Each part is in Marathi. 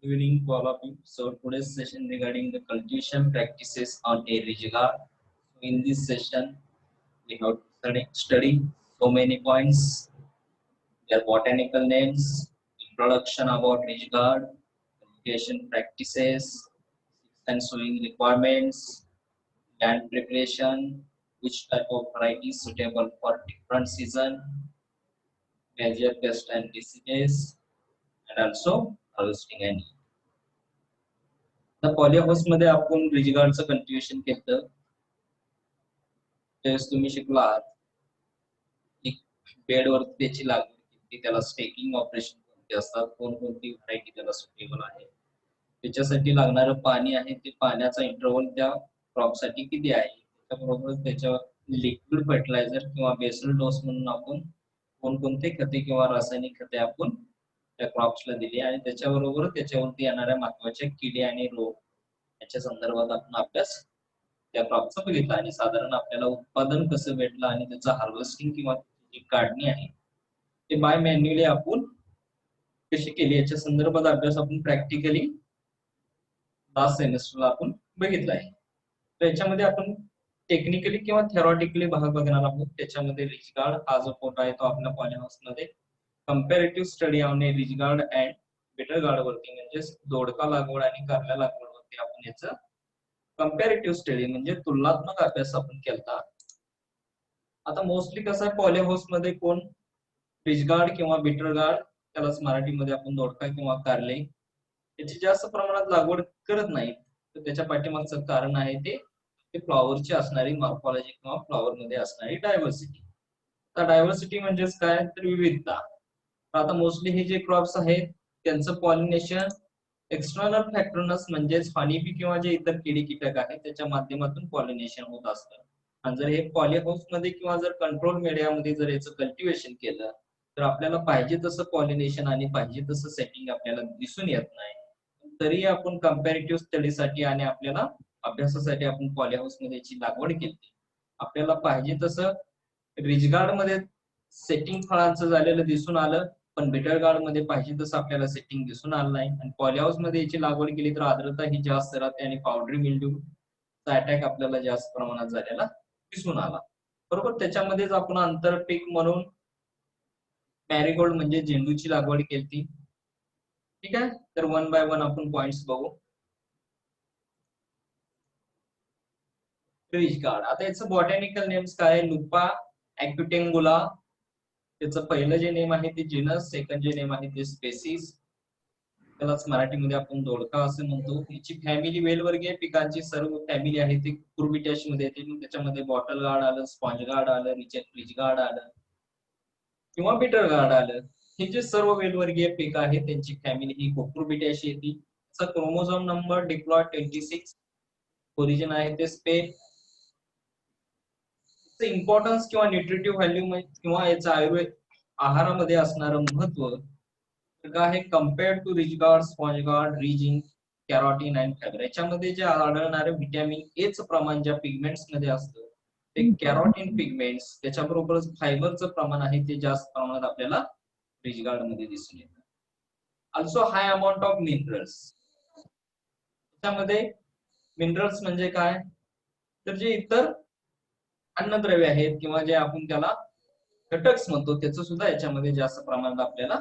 Good evening to all of you. So today's session regarding the cultivation practices on a ridge guard. So in this session, we have to study so many points. Their botanical names, introduction about ridge guard, cultivation practices, and sowing requirements, land preparation, which type of variety is suitable for different season, major pest and diseases, and also harvesting and आता पॉली हाऊस मध्ये आपण रिजगार्डचं कन्फ्युजन केलं त्यावेळेस तुम्ही शिकलात की बेडवरती त्याची लागवड केली त्याला स्टेकिंग ऑपरेशन कोणते असतात कोणकोणती व्हरायटी त्याला सुटेबल आहे त्याच्यासाठी लागणारं पाणी आहे ते पाण्याचा इंटरव्हल त्या क्रॉपसाठी किती आहे त्याच्याबरोबर त्याच्या लिक्विड फर्टिलायझर किंवा बेसल डोस म्हणून आपण कोणकोणते खते किंवा रासायनिक खते आपण त्या क्रॉप्सला दिली आणि त्याच्याबरोबर त्याच्यावरती येणाऱ्या महत्वाचे किडे आणि रोग याच्या संदर्भात आपण अभ्यास त्या क्रॉपचा बघितला आणि साधारण आपल्याला उत्पादन कसं भेटलं आणि त्याचं हार्वेस्टिंग किंवा जी काढणी आहे ते बाय मॅन्युअली आपण कशी केली याच्या संदर्भात अभ्यास आपण प्रॅक्टिकली लास्ट सेमेस्टरला आपण बघितला आहे तर याच्यामध्ये आपण टेक्निकली किंवा थेरॉटिकली भाग बघणार आहोत त्याच्यामध्ये रिजगार्ड हा जो कोटा आहे तो आपल्या पॉली हाऊस मध्ये comparative study on a ridge gourd and bitter gourd वरती म्हणजे दोडका लागवड आणि कारल्या लागवडवरती आपण याचं कंपॅरेटिव्ह स्टडी म्हणजे तुलनात्मक अभ्यास आपण केला आता मोस्टली कसं आहे पॉली हाऊस मध्ये कोण रिजगार्ड किंवा बिटर गार्ड त्यालाच मराठीमध्ये आपण दोडका किंवा कारले याची जास्त प्रमाणात लागवड करत नाहीत तर त्याच्या पाठीमागचं कारण आहे ते फ्लॉवरची असणारी मॉर्फॉलॉजी किंवा फ्लॉवर मध्ये असणारी डायव्हर्सिटी आता डायव्हर्सिटी म्हणजेच काय तर विविधता आता मोस्टली हे जे क्रॉप्स आहेत त्यांचं पॉलिनेशन एक्सटर्नल फॅक्टर्स म्हणजेच हनीबी किंवा जे इतर किडी कीटक आहेत त्याच्या माध्यमातून पॉलिनेशन होत असतं आणि जर हे पॉली हाऊस मध्ये किंवा जर कंट्रोल मीडियामध्ये जर याचं कल्टिवेशन केलं तर आपल्याला पाहिजे तसं पॉलिनेशन आणि पाहिजे तसं सेटिंग आपल्याला दिसून येत नाही तरी आपण कंपॅरेटिव्ह स्टडीसाठी आणि आपल्याला अभ्यासासाठी आपण पॉली हाऊस मध्ये याची लागवड केली आपल्याला पाहिजे तसं रिजगार्ड मध्ये सेटिंग फळांचं झालेलं दिसून आलं पण बिटर गार्ड मध्ये पाहिजे तसं आपल्याला सेटिंग दिसून आलं नाही आणि पॉली हाऊस मध्ये याची लागवड केली तर आर्द्रता ही जास्त राहते आणि पावडरी मिल्ड्यूचा अटॅक आपल्याला जास्त प्रमाणात झालेला दिसून आला बरोबर त्याच्यामध्येच आपण आंतरपीक म्हणून मॅरीगोल्ड म्हणजे झेंडूची लागवड केली ठीक आहे तर वन बाय वन आपण पॉइंट्स बघू रिजगार्ड आता याचं बॉटॅनिकल नेम्स काय लुपा ऍक्युटेंगुला त्याचं पहिलं जे नेम आहे ते जिनस सेकंड जे नेम आहे ते स्पेसिस त्यालाच मराठीमध्ये आपण दोडका असं म्हणतो याची फॅमिली वेलवर्गीय पिकांची सर्व फॅमिली आहे ती कुर्बिटॅशी मध्ये येते त्याच्यामध्ये बॉटल गार्ड आलं स्पॉन्ज गार्ड आलं रिजगार्ड आलं किंवा बिटर गार्ड आलं हे जे सर्व वेलवर्गीय पीक आहे त्यांची फॅमिली ही कुर्बिटॅशी येते त्याचा क्रोमोझोम नंबर डिप्लॉय 26 ओरिजिन आहे ते स्पेन इम्पॉर्टन्स किंवा न्यूट्रिटिव्ह व्हॅल्यू किंवा याचं आयुर्वेद आहारामध्ये असणारं महत्व काय आहे compared to ridge gourd sponge gourd rich in carotene and fibre याच्यामध्ये जे आढळणारे व्हिटॅमिन एच प्रमाण ज्या पिगमेंट्स मध्ये असतं ते कॅरोटीन पिगमेंट्स त्याच्याबरोबरच फायबरचं प्रमाण आहे ते जास्त प्रमाणात आपल्याला रिजगार्ड मध्ये दिसून येतं also high amount of minerals त्याच्यामध्ये मिनरल्स म्हणजे काय तर जे इतर अन्नद्रव्य आहेत किंवा जे आपण त्याला घटक म्हणतो त्याचं सुद्धा याच्यामध्ये जास्त प्रमाणात आपल्याला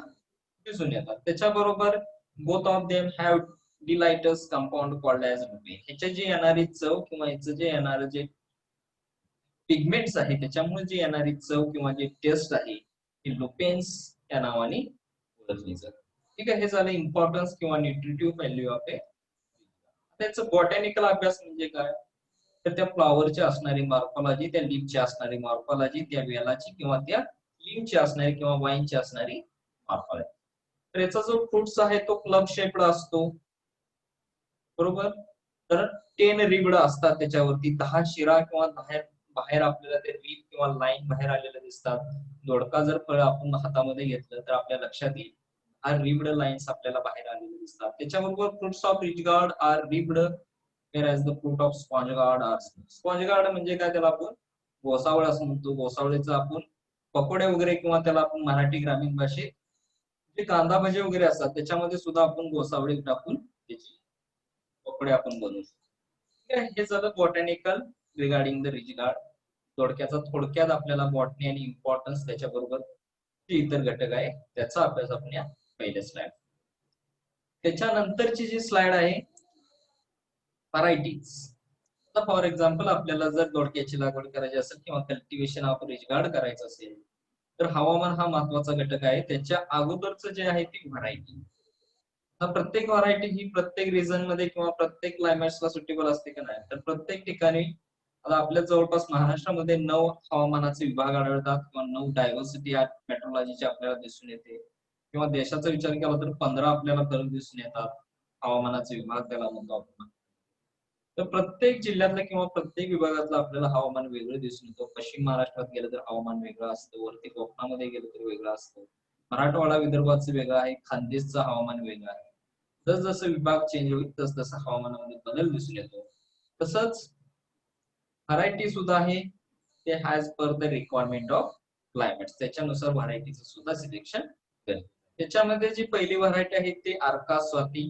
दिसून येतात त्याच्याबरोबर both of them have delights compound called as lupin ह्याची जी येणारी चव किंवा याचं जे येणारं जे पिगमेंट्स आहे त्याच्यामुळे जी येणारी चव किंवा जे टेस्ट आहे ती लुपेन्स या नावाने ओळखली जाते ठीक आहे हे झालं इम्पॉर्टन्स किंवा न्यूट्रिटिव्ह व्हॅल्यू ऑफ ए त्याचं बॉटॅनिकल अभ्यास म्हणजे काय तर त्या फ्लॉवरची असणारी मॉर्फॉलॉजी त्या लीफची असणारी मॉर्फॉलॉजी त्या वेलाची किंवा त्या लीफची असणारी किंवा वाईनची असणारी मॉर्फॉलॉजी तर याचा जो फ्रुट्स आहे तो क्लब शेप्ड असतो बरोबर तर 10 रिबड असतात त्याच्यावरती 10 शिरा किंवा बाहेर आपल्याला ते रीब किंवा लाईन बाहेर आलेले दिसतात दोडका जर फळ आपण हातामध्ये घेतलं तर आपल्या लक्षात येईल हा रिबड लाईन्स आपल्याला बाहेर आलेले दिसतात त्याच्याबरोबर fruits of ridge gourd are ribbed whereas the fruit of sponge gourd are sponge gourd म्हणजे काय त्याला आपण गोसावळ असं म्हणतो गोसावळीचं आपण पकोडे वगैरे किंवा त्याला आपण मराठी ग्रामीण भाषेत जे कांदा भजे वगैरे असतात त्याच्यामध्ये सुद्धा आपण गोसावळी टाकून त्याची पकोडे आपण बनवू शकतो. ठीक आहे, हे झालं botanical regarding the ridge guard. थोडक्यात आपल्याला बॉटनी आणि इम्पॉर्टन्स त्याच्याबरोबर जे इतर घटक आहे त्याचा अभ्यास आपण या पहिल्या स्लाइड. त्याच्यानंतरची जी स्लाइड आहे व्हरायटीज. फॉर एक्झाम्पल आपल्याला जर दोडक्याची लागवड करायची असेल किंवा कल्टिवेशन ऑफ रिज गार्ड करायचं असेल तर हवामान हा महत्वाचा घटक आहे. त्याच्या अगोदरच जे आहे ती व्हरायटी. प्रत्येक व्हरायटी ही प्रत्येक रिजन मध्ये किंवा प्रत्येक क्लायमेट्सला सुटेबल असते का नाही, तर प्रत्येक ठिकाणी आता आपल्या जवळपास महाराष्ट्रामध्ये 9 हवामानाचे विभाग आढळतात किंवा 9 डायव्हर्सिटी मेट्रोलॉजीची आपल्याला दिसून येते, किंवा देशाचा विचार केला तर 15 आपल्याला फरक दिसून येतात हवामानाचे विभाग त्याला म्हणतो आपण. तर प्रत्येक जिल्ह्यातलं किंवा प्रत्येक विभागातलं आपल्याला हवामान वेगळं दिसून येतं. पश्चिम महाराष्ट्रात गेलं तर हवामान वेगळं असतं, वरती कोकणामध्ये गेलं तर वेगळं असतं, मराठवाडा विदर्भाचं वेगळं आहे, खानदेशचं हवामान वेगळं आहे. जसजसं विभाग चेंज होईल तसतसं हवामानामध्ये बदल दिसून येतो. तसंच व्हरायटी सुद्धा आहे ते has per the requirement of climate, त्याच्यानुसार व्हरायटीचं सुद्धा सिलेक्शन करेल. त्याच्यामध्ये जी पहिली व्हरायटी आहे ते Arka Swati,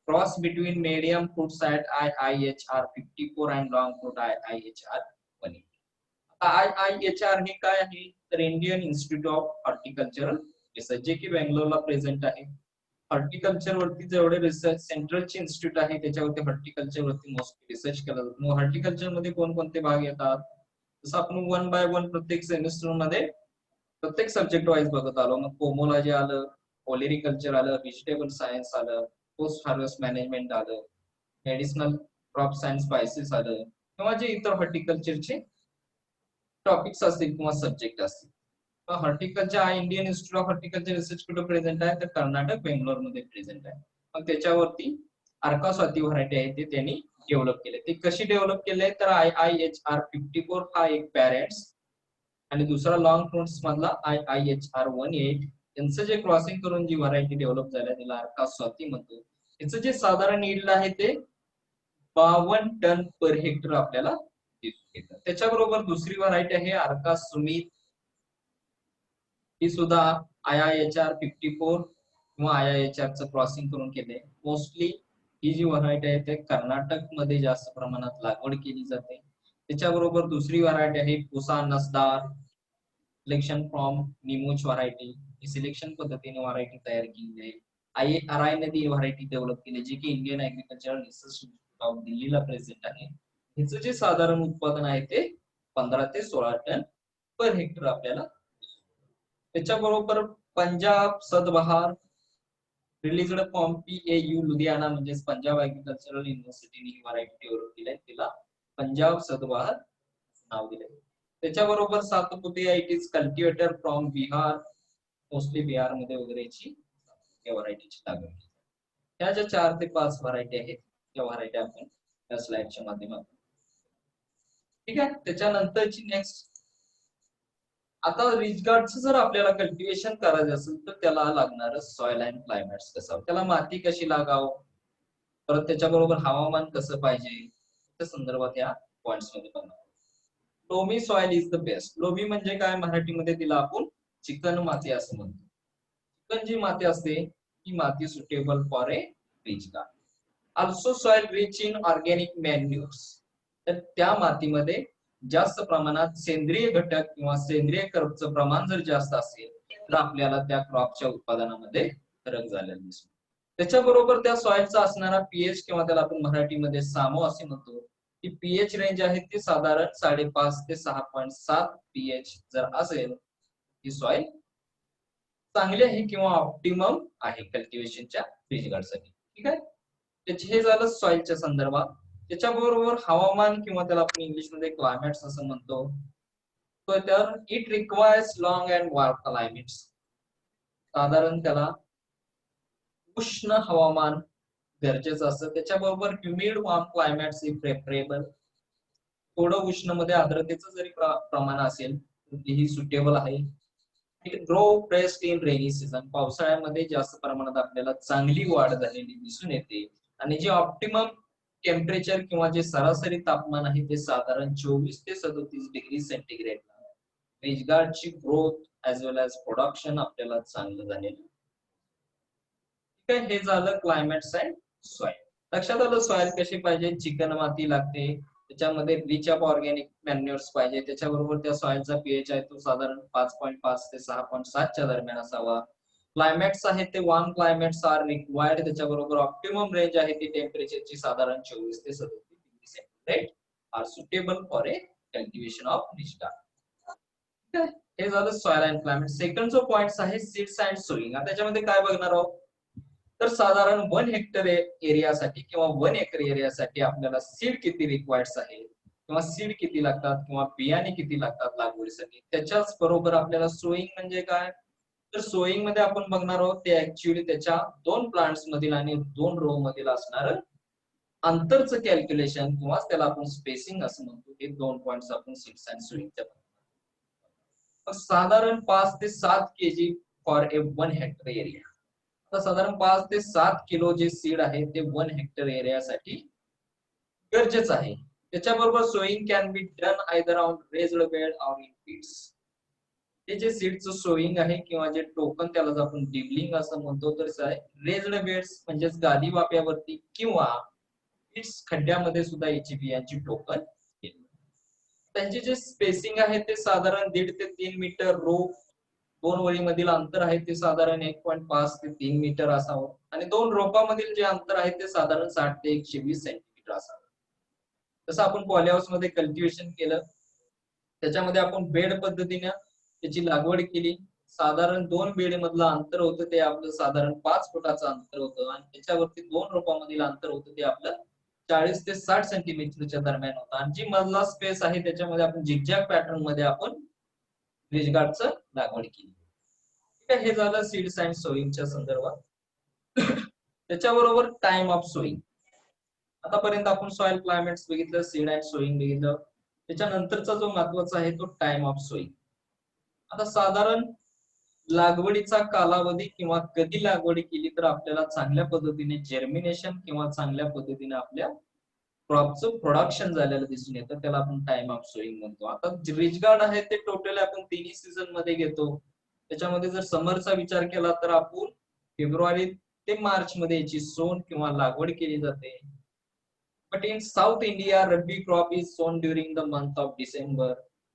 cross between medium fruits at IIHR 54 and long fruit IIHR 180. आता IIHR हे काय आहे, तर Indian Institute of Horticultural Research, जे की बेंगलोरला प्रेझेंट आहे. हॉर्टिकल्चर वरती जेवढे रिसर्च सेंट्रलचे इन्स्टिट्यूट आहे त्याच्यावरती हॉर्टिकल्चर वरती मोस्ट रिसर्च केला जातो. मग हॉर्टिकल्चर मध्ये कोणकोणते भाग येतात, जसं आपण 1 बाय 1 प्रत्येक सेमिस्टर मध्ये प्रत्येक सब्जेक्ट वाईज बघत आलो. मग पोमोलॉजी आलं, ओलेरिकल्चर आलं, व्हेजिटेबल सायन्स आलं, पोस्ट हार्वेस्ट मॅनेजमेंट आलं, मेडिसिनल क्रॉप्स अँड स्पायसेस आलं, किंवा जे इतर हॉर्टिकल्चरचे टॉपिक्स असतील किंवा सब्जेक्ट असतील. Horticulture Indian Institute of horticulture research कुठे प्रेझेंट आहे, तर कर्नाटक बेंगलोर मध्ये प्रेझेंट आहे. मग त्याच्यावरती अर्का स्वाती व्हरायटी आहे ते त्यांनी डेव्हलप केले. ते कशी डेव्हलप केले, तर IIHR 54 हा एक पॅरेंट्स आणि दुसरा लॉंग फ्रूट्स मधला IIHR 18 यांचं जे क्रॉसिंग करून जी व्हरायटी डेव्हलप झाल्या त्याला अर्का स्वाती म्हणतो. याचं जे साधारण यील्ड आहे ते 52 टन पर हेक्टर आपल्याला दिसून येतं. त्याच्याबरोबर दुसरी व्हरायटी आहे अर्का सुमित, ही सुद्धा IIHR 54 किंवा IIHR चं क्रॉसिंग करून केले. मोस्टली ही जी व्हरायटी आहे ते कर्नाटक मध्ये जास्त प्रमाणात लागवड केली जाते. त्याच्याबरोबर दुसरी व्हरायटी आहे Pusa Nasdar, selection from Neemuch variety. ही सिलेक्शन पद्धतीने व्हरायटी तयार केली आहे. IRI ने ती व्हरायटी डेव्हलप केली, जी की Indian agricultural research institute of दिल्लीला प्रेझेंट आहे. हिचं जे साधारण उत्पादन आहे ते 15 ते 16 टन पर हेक्टर आपल्याला. त्याच्याबरोबर Punjab Sadabahar, released from PAU Ludhiana, म्हणजे पंजाब ऍग्रिकल्चरल युनिव्हर्सिटीने ही व्हरायटी डेव्हलप केली आहे, तिला पंजाब सदबहार नाव दिले. त्याच्याबरोबर Satputia, it is cultivator from Bihar, mostly Bihar मध्ये वगैरे या व्हरायटीची लागवड. ह्या ज्या 4 ते 5 व्हरायटी आहेत त्या व्हरायटी आपण या स्लाइडच्या माध्यमातून. ठीक आहे, त्याच्यानंतरची नेक्स्ट, आता रिज गार्डचं जर आपल्याला कल्टिवेशन करायचं असेल तर त्याला लागणार सॉइल अँड क्लायमेट्स कसं, त्याला माती कशी लागावं, परत त्याच्याबरोबर हवामान कसं पाहिजे, त्या संदर्भात या पॉइंट्स मध्ये बघणार. Loamy soil is the best. Loamy म्हणजे काय मराठीमध्ये, तिला आपण चिकन माती असं म्हणतो. चिकन जी माती असते ती माती suitable for A ridge guard. Also soil rich in organic मॅन्युअर्स, तर त्या मातीमध्ये जास्त प्रमाणात सेंद्रिय घटक किंवा सेंद्रिय कर्बचं प्रमाण जर जास्त असेल तर आपल्याला त्या क्रॉपच्या उत्पादनामध्ये फरक झालेला दिसतो. त्याच्याबरोबर त्या सॉइलचा असणारा पीएच किंवा त्याला आपण मराठीमध्ये सामो असे म्हणतो, की पीएच रेंज आहे ती साधारण 5.5 ते 6.7 पीएच जर असेल ही सॉइल चांगली आहे किंवा ऑप्टिमम आहे कल्टिवेशनच्या रिज गार्डसाठी. ठीक आहे, हे झालं सॉइलच्या संदर्भात. त्याच्याबरोबर हवामान किंवा त्याला आपण इंग्लिश मध्ये क्लायमेट्स असं म्हणतो, तर it requires long and warm climates. साधारण त्याला उष्ण हवामान गरजेचं असतं. त्याच्याबरोबर humid warm climates is preferable. थोडं उष्ण मध्ये आर्द्रतेचं जरी प्रमाण असेल तर तेही सुटेबल आहे. Grow best in rainy season, पावसाळ्यामध्ये जास्त प्रमाणात आपल्याला चांगली वाढ झालेली दिसून येते. आणि जे ऑप्टिमम टेम्परेचर किंवा जे सरासरी तापमान आहे ते साधारण 24 ते 37 डिग्री सेंटीग्रेड. रिज गार्डची growth as well as production आपल्याला चांगलं झालेलं हे झालं क्लायमेट्स अँड सॉइल. लक्षात आलं सॉइल कशी पाहिजे, चिकन माती लागते, त्याच्यामध्ये रिच ऑफ ऑर्गॅनिक मॅन्युअर्स पाहिजे, त्याच्याबरोबर त्या सॉइलचा पीएच आहे तो साधारण 5.5 ते 6.7 च्या दरम्यान असावा. क्लायमेट्स आहे ते वॉर्म क्लायमेट्स आर रिक्वायर्ड, त्याच्याबरोबर ऑप्टिमम रेंज आहे ती टेम्परेचरची साधारण 24 ते 37 degree centigrade are suitable for a cultivation of rich garden. हे झालं सॉइल अँड क्लायमेट. सेकंड जो पॉइंट आहे सीड्स अँड सोइंग. आता त्याच्यामध्ये काय बघणार आहोत, तर साधारण 1 हेक्टर एरियासाठी किंवा 1 एकर एरियासाठी आपल्याला सीड किती रिक्वायर्ड आहे किंवा सीड किती लागतात किंवा बियाणे किती लागतात लागवडीसाठी. त्याच्याच बरोबर आपल्याला सोईंग म्हणजे काय, तर सोईंग मध्ये आपण बघणार आहोत ते ऍक्च्युअली त्याच्या 2 प्लांट्स मधील आणि 2 रो मधील असणार अंतरचं कॅल्क्युलेशन किंवा त्याला आपण स्पेसिंग असं म्हणतो. हे 2 पॉइंट्स आपण सीड्स अँड सोईंगच्या साधारण 5 ते 7 KG for a 1 hectare area. तर साधारण 5 ते 7 किलो जे सीड आहे ते 1 हेक्टर एरियासाठी गरजेचं आहे. त्याच्याबरोबर sowing can be done either on raised bed or in Pitt's. हे जे सीडचं सोईंग आहे किंवा जे टोकन त्याला आपण डिबलिंग असं म्हणतो, तर रेज्ड बेड्स म्हणजेच गादी वाप्यावरती किंवा पीट्स खड्ड्यामध्ये सुद्धा याची बियांची टोकन. त्यांचे जे स्पेसिंग आहे ते साधारण 1.5 ते 3 मीटर रो, 2 वळीमधील अंतर आहे ते साधारण 1.5 ते 3 मीटर असावं आणि 2 रोपामधील जे अंतर आहे ते साधारण 60 ते 120 सेंटीमीटर असावं. जसं आपण पॉलीहाऊस मध्ये कल्टिव्हेशन केलं त्याच्यामध्ये आपण बेड पद्धतीने त्याची लागवड केली. साधारण 2 बेड मधलं अंतर होतं ते आपलं साधारण 5 फुटाचं अंतर होतं आणि त्याच्यावरती 2 रोपामधील अंतर होतं ते आपलं 40 ते 60 सेंटीमीटरच्या दरम्यान होतं. आणि जी मधला स्पेस आहे त्याच्यामध्ये आपण झिगझॅग पॅटर्न मध्ये आपण रिच गार्डचं लागवड केली. ठीक आहे, हे झालं सीड्स अँड सोईंगच्या संदर्भात. त्याच्याबरोबर टाइम ऑफ सोईंग. आतापर्यंत आपण सॉइल क्लायमेट्स बघितलं, सीड अँड सोईंग बघितलं. त्याच्यानंतरचा जो महत्वाचा आहे तो टाइम ऑफ सोईंग. आता साधारण लागवडीचा कालावधी किंवा कधी लागवड केली तर आपल्याला चांगल्या पद्धतीने जर्मिनेशन किंवा चांगल्या पद्धतीने आपल्या क्रॉपचं प्रोडक्शन झालेलं दिसून येतं, त्याला आपण टाइम ऑफ सोईंग म्हणतो. आता रिच गार्ड आहे ते टोटली आपण 3 सीझन मध्ये घेतो. त्याच्यामध्ये जर समरचा विचार केला तर आपण फेब्रुवारी ते मार्च मध्ये याची सोन किंवा लागवड केली जाते. But in South India rabi crop is sown during the month of December.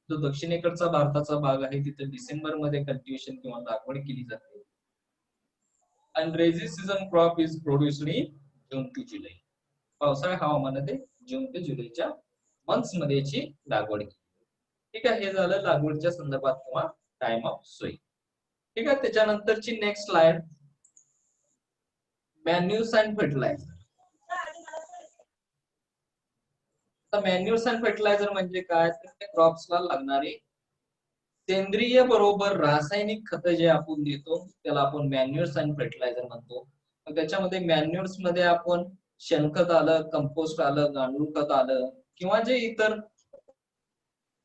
जो दक्षिणेकडचा भारताचा भाग आहे तिथे डिसेंबर मध्ये कल्टिव्हेशन किंवा लागवड केली जाते. आणि rainy season crop is produced in June to July. पावसाळी हवामानामध्ये जून ते जुलैच्या मंथ्स मध्ये याची लागवड केली. ठीक आहे, हे झालं लागवडच्या संदर्भात किंवा टाइम ऑफ सोईंग. ठीक आहे, त्याच्यानंतरची next slide manures and fertiliser. Manures and fertiliser म्हणजे काय, तर त्या क्रॉप्सला लागणारे सेंद्रिय बरोबर रासायनिक खत जे आपण देतो त्याला आपण मॅन्युअर्स अँड फर्टिलायझर म्हणतो. त्याच्यामध्ये मॅन्युअर्स मध्ये आपण शेणखत आलं, कंपोस्ट आलं, गांडूळ खत आलं किंवा जे इतर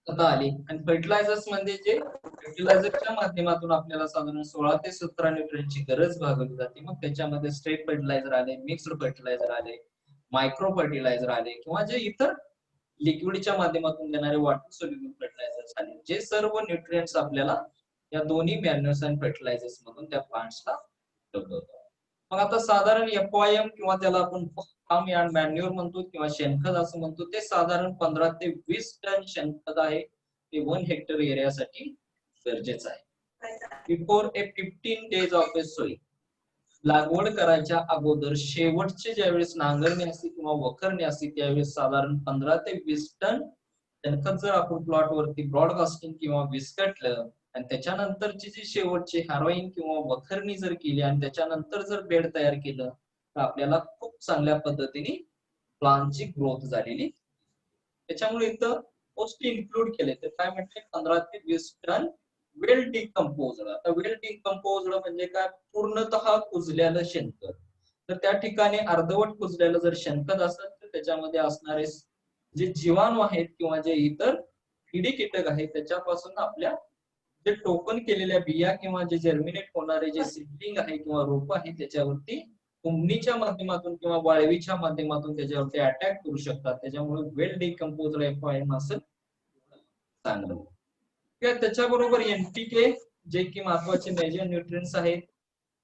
खत आली. आणि फर्टिलायझर्स म्हणजे जे फर्टिलायझरच्या माध्यमातून आपल्याला साधारण 16 ते 17 न्यूट्रिएंटची गरज भागवली जाते. मग त्याच्यामध्ये स्ट्रेट फर्टिलायझर आले, मिक्स्ड फर्टिलायझर आले, मायक्रो फर्टिलायझर आले किंवा जे इतर लिक्विडच्या माध्यमातून देणारे वॉटर सोल्युबल फर्टिलायझर्स आले. जे सर्व न्यूट्रिएंट्स आपल्याला या दोन्ही मॅन्युअर्स अँड फर्टिलायझर्स मधून त्या प्लांट्सला उपलब्ध होतात. मग आता साधारण FYM किंवा त्याला आपण फार्म यार्ड मॅन्युअर म्हणतो किंवा शेणखत असं म्हणतो, ते साधारण 15 ते 20 टन शेणखत आहे ते 1 हेक्टर एरियासाठी गरजेचं आहे. Before A 15 days of A sowing. लागवड करायच्या अगोदर शेवटचे ज्यावेळेस नांगरणी असते किंवा वखरणी असते त्यावेळेस साधारण 15 ते 20 टन शेणखत जर आपण प्लॉट वरती ब्रॉडकास्टिंग किंवा विस्कटलं आणि त्याच्यानंतरची जी शेवटची हार्वेइंग किंवा वखरणी जर केली आणि त्याच्यानंतर जर बेड तयार केलं तर आपल्याला खूप चांगल्या पद्धतीने प्लांटची ग्रोथ झालेली. त्याच्यामुळे इथं गोष्टी इन्क्लूड केले तर काय म्हणते 15 ते 20 टन वेल डिकम्पोज्ड. आता वेल डिकम्पोज्ड म्हणजे काय, पूर्णतः कुजलेलं शेणखत. तर त्या ठिकाणी अर्धवट कुजलेलं जर शेणखत असेल तर त्याच्यामध्ये असणारे जे जीवाणू आहेत किंवा जे इतर किडी कीटक आहेत त्याच्यापासून आपल्या जे टोकन केलेल्या बिया किंवा जे जर्मिनेट होणारे जे सीडलिंग आहे किंवा रोप आहे त्याच्यावरती कुंभणीच्या माध्यमातून किंवा वाळवीच्या माध्यमातून त्याच्यावरती अटॅक करू शकतात. त्याच्यामुळे वेल डिकम्पोज्ड FYM असेल चांगलं. त्याच्याबरोबर NPK जे की महत्वाचे मेजर न्यूट्रिएंट्स आहेत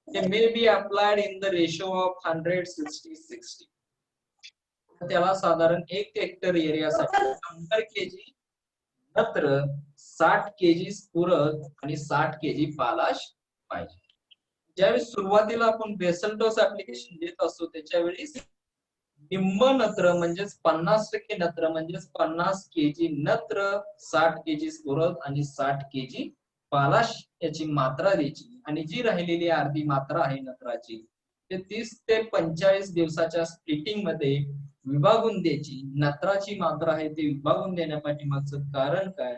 ते may be applied in the ratio of 100-60-60. त्याला साधारण 1 हेक्टर एरियासाठी 100 केजी नत्र, 60 केजी स्फुरद आणि 60 केजी पालाश पाहिजे. ज्यावेळी सुरुवातीला आपण बेसल डोस ऍप्लिकेशन देत असतो त्याच्यावेळी निम्म नत्र म्हणजेच 50% नत्र म्हणजेच 50 केजी नत्र, 60 केजी स्फुरद आणि 60 केजी पालाश याची मात्रा द्यायची. आणि जी राहिलेली अर्धी मात्रा आहे नत्राची ते 30 ते 45 दिवसाच्या स्प्लिटिंग मध्ये विभागून द्यायची. नत्राची मात्रा आहे ते विभागून देण्यापाठीमागचं कारण काय,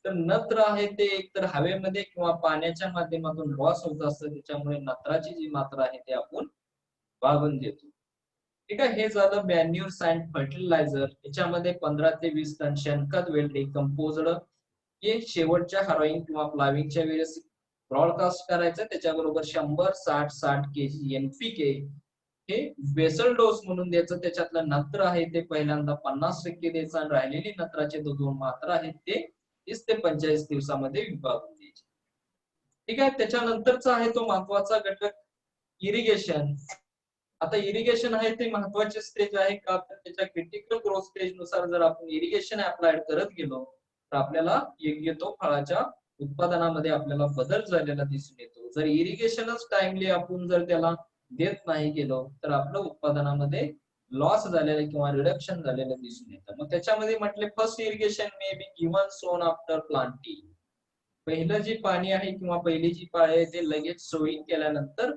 तर नत्र आहे ते एकतर हवेमध्ये किंवा पाण्याच्या माध्यमातून लॉस होत असतं, त्याच्यामुळे नत्राची जी मात्रा आहे ते आपण विभागून देतो. ठीक आहे, हे झालं मॅन्युअर्स अँड फर्टिलायझर. याच्यामध्ये 15 ते 20 टन शेणखत वेल डिकम्पोज्ड हे शेवटच्या हार्वेइंग किंवा प्लाविंगच्या वेळेस ब्रॉडकास्ट करायचं. त्याच्याबरोबर 100-60-60 केजी NPK हे बेसल डोस म्हणून द्यायचं. त्याच्यातलं नत्र आहे ते पहिल्यांदा 50% द्यायचं आणि राहिलेली नत्राचे दोन मात्रा आहेत ते 30 ते 45 दिवसामध्ये विभागून द्यायचे. ठीक आहे, त्याच्यानंतरचा आहे तो महत्वाचा घटक इरिगेशन. आता इरिगेशन आहे ते महत्वाचे स्टेज आहे का, तर त्याच्या क्रिटिकल ग्रोथ स्टेज नुसार जर आपण इरिगेशन अप्लाइड करत गेलो तर आपल्याला योग्य तो फळाच्या उत्पादनामध्ये आपल्याला बदल झालेला दिसून येतो. जर इरिगेशनच टाइमली आपण जर त्याला देत नाही गेलो तर आपलं उत्पादनामध्ये लॉस झालेलं किंवा रिडक्शन झालेलं दिसून येतं. मग त्याच्यामध्ये म्हटले first irrigation may be given soon after planting. पहिलं जे पाणी आहे किंवा पहिली जी पाळी आहे ते लगेच सोईंग केल्यानंतर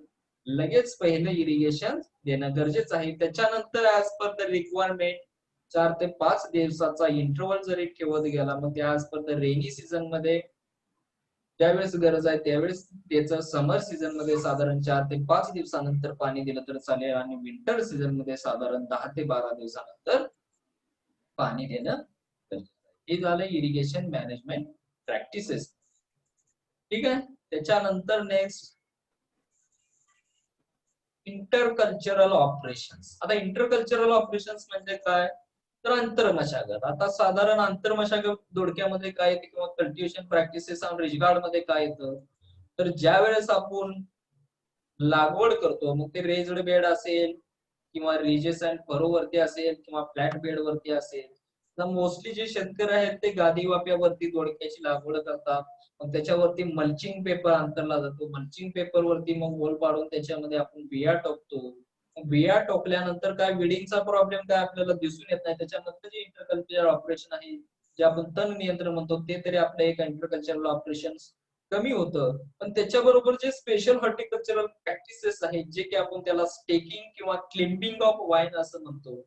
लगेच पहिलं इरिगेशन देणं गरजेचं आहे. त्याच्यानंतर ऍज पर द रिक्वायरमेंट 4 ते 5 दिवसाचा इंटरव्हल जरी ठेवत गेला मग त्या as per the rainy season मध्ये ज्यावेळेस गरज आहे त्यावेळेस त्याचं समर सीझन मध्ये साधारण 4 ते 5 दिवसानंतर पाणी दिलं तर चालेल आणि विंटर सीझन मध्ये साधारण 10 ते 12 दिवसानंतर पाणी देणं गरजेचं आहे. हे झालं इरिगेशन मॅनेजमेंट प्रॅक्टिसेस. ठीक आहे, त्याच्यानंतर नेक्स्ट इंटरकल्चरल ऑपरेशन्स. आता इंटरकल्चरल ऑपरेशन्स म्हणजे काय, तर आंतरमशागत. आता साधारण आंतरमशागत दोडक्यामध्ये काय येते किंवा कल्टिव्हेशन प्रॅक्टिसेस आणि रिजगार्ड मध्ये काय येतं, तर ज्या वेळेस आपण लागवड करतो मग ते रेज्ड बेड असेल किंवा रिजेस अँड फरो वरती असेल किंवा फ्लॅट बेड वरती असेल, तर मोस्टली जे शेतकरी आहेत ते गादी वाप्यावरती दोडक्याची लागवड करतात. मग त्याच्यावरती मल्चिंग पेपर अंतरला जातो. मल्चिंग पेपर वरती मग होल पाडून त्याच्यामध्ये आपण बिया टोकतो. बिया टोकल्यानंतर काय विडिंगचा प्रॉब्लेम काय आपल्याला दिसून येत नाही. त्याच्यानंतर जे इंटरकल्चरल ऑपरेशन आहे जे आपण तण नियंत्रण म्हणतो ते तरी आपलं एक इंटरकल्चरल ऑपरेशन कमी होतं. पण त्याच्याबरोबर जे स्पेशल हॉर्टिकल्चरल प्रॅक्टिसेस आहेत जे की आपण त्याला स्टेकिंग किंवा क्लिम्बिंग ऑफ वाईन असं म्हणतो.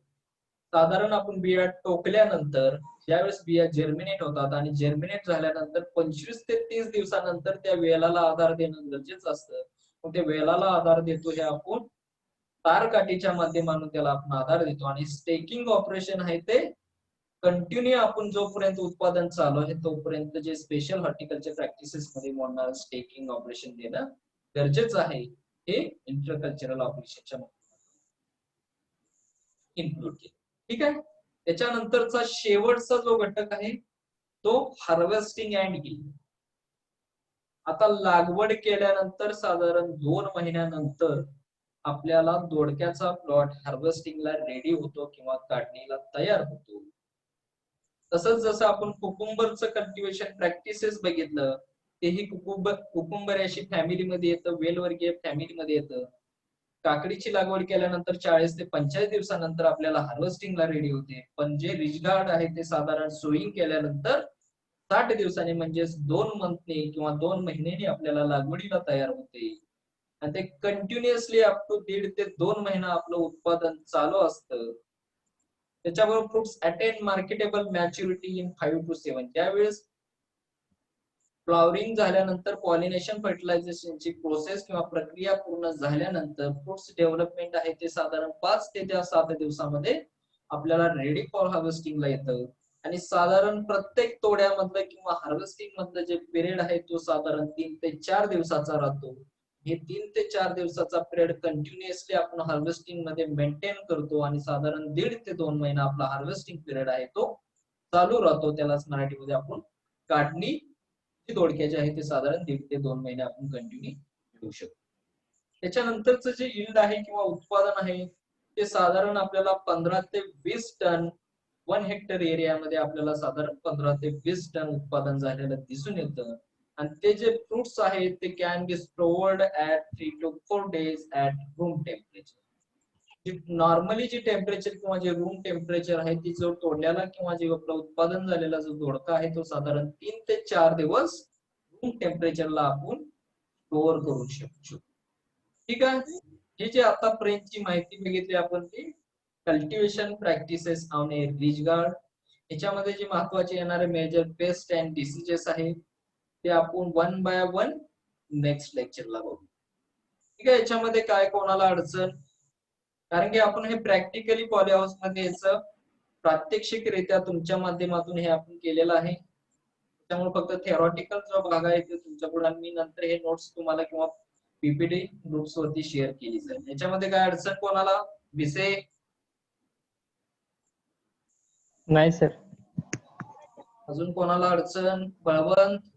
साधारण आपण बिया टोकल्यानंतर ज्यावेळेस बिया जर्मिनेट होतात आणि जर्मिनेट झाल्यानंतर 25 ते 30 दिवसानंतर त्या वेलाला आधार देणं गरजेचं असतं. मग त्या वेलाला आधार देतो हे आपण तारकाठीच्या माध्यमातून त्याला आपण आधार देतो. आणि स्टेकिंग ऑपरेशन आहे ते कंटिन्यू आपण जोपर्यंत उत्पादन चालू आहे तोपर्यंत जे स्पेशल हॉर्टिकल्चर प्रॅक्टिसेस मध्ये मोडणार स्टेकिंग ऑपरेशन देणं गरजेचं आहे. हे इंटरकल्चरल ऑपरेशनच्या इन्क्लूड केलं. ठीक आहे, त्याच्यानंतरचा शेवटचा जो घटक आहे तो हार्वेस्टिंग अँड यील्ड. आता लागवड केल्यानंतर साधारण 2 महिन्यानंतर आपल्याला दोडक्याचा प्लॉट हार्वेस्टिंगला रेडी होतो किंवा काढणीला तयार होतो. तसंच जसं आपण कुकुंबरचं कल्टिव्हेशन प्रॅक्टिसेस बघितलं तेही कुकुंबर अशी फॅमिलीमध्ये येतं, वेलवर्गीय फॅमिलीमध्ये येतं. काकडीची लागवड केल्यानंतर 40 ते 45 दिवसानंतर आपल्याला हार्वेस्टिंगला रेडी होते. पण जे रिजगार्ड आहे ते साधारण सोईंग केल्यानंतर 60 दिवसांनी म्हणजेच 2 मंथनी किंवा 2 महिन्यांनी आपल्याला लागवडीला तयार होते. आणि ते कंटिन्युअसली अप टू 1.5 ते 2 महिना आपलं उत्पादन चालू असतं. त्याच्याबरोबर fruits attain marketable maturity in 5 to 7. त्यावेळेस फ्लॉवरिंग झाल्यानंतर पॉलिनेशन फर्टिलायझेशनची प्रोसेस किंवा प्रक्रिया पूर्ण झाल्यानंतर फ्रुट्स डेव्हलपमेंट आहे ते साधारण 5 ते 7 दिवसामध्ये आपल्याला रेडी फॉर हार्वेस्टिंगला येतं. आणि साधारण प्रत्येक तोड्यामधलं किंवा हार्वेस्टिंग मधलं जे पिरियड आहे तो साधारण 3 ते 4 दिवसाचा राहतो. हे 3 ते 4 दिवसाचा पिरियड कंटिन्युअसली आपण हार्वेस्टिंग मध्ये मेंटेन करतो आणि साधारण 1.5 ते 2 महिना आपला हार्वेस्टिंग पिरियड आहे तो चालू राहतो. त्यालाच मराठीमध्ये आपण काढणी दोडक्याचे आहे ते साधारण 1.5 ते 2 महिने आपण कंटिन्यू घेऊ शकतो. त्याच्यानंतरचं जे यील्ड आहे किंवा उत्पादन आहे ते साधारण आपल्याला 15 ते 20 टन 1 हेक्टर एरियामध्ये आपल्याला साधारण 15 ते 20 टन उत्पादन झालेलं दिसून येतं. आणि ते जे फ्रुट्स आहेत ते can be stored at 3 to 4 days at room temperature. Normally जे टेम्परेचर किंवा जे रूम टेम्परेचर आहे ती जो तोडल्याला किंवा जे आपलं उत्पादन झालेला जो दोडका आहे तो साधारण 3 ते 4 दिवस रूम टेम्परेचरला आपण स्टोअर करू शकतो. ठीक आहे. हे जे आतापर्यंतची माहिती बघितली आपण ती cultivation practices on A ridge guard. याच्यामध्ये जे महत्वाचे येणारे मेजर पेस्ट अँड डिसीजेस आहेत ते आपण 1 by 1 नेक्स्ट लेक्चरला बघू. ठीक आहे. याच्यामध्ये काय कोणाला अडचण, कारण की आपण हे प्रॅक्टिकली पॉलीहाऊस मध्ये याचं प्रात्यक्षिकरित्या तुमच्या माध्यमातून हे आपण केलेलं आहे. त्यामुळे फक्त थेरॉटिकल जो भाग आहे ते तुमच्याकडून मी नंतर हे नोट्स तुम्हाला किंवा पीपीटी ग्रुप्स वरती शेअर केली जाईल. याच्यामध्ये काय अडचण कोणाला, विषय नाही सर. अजून कोणाला अडचण, बळवंत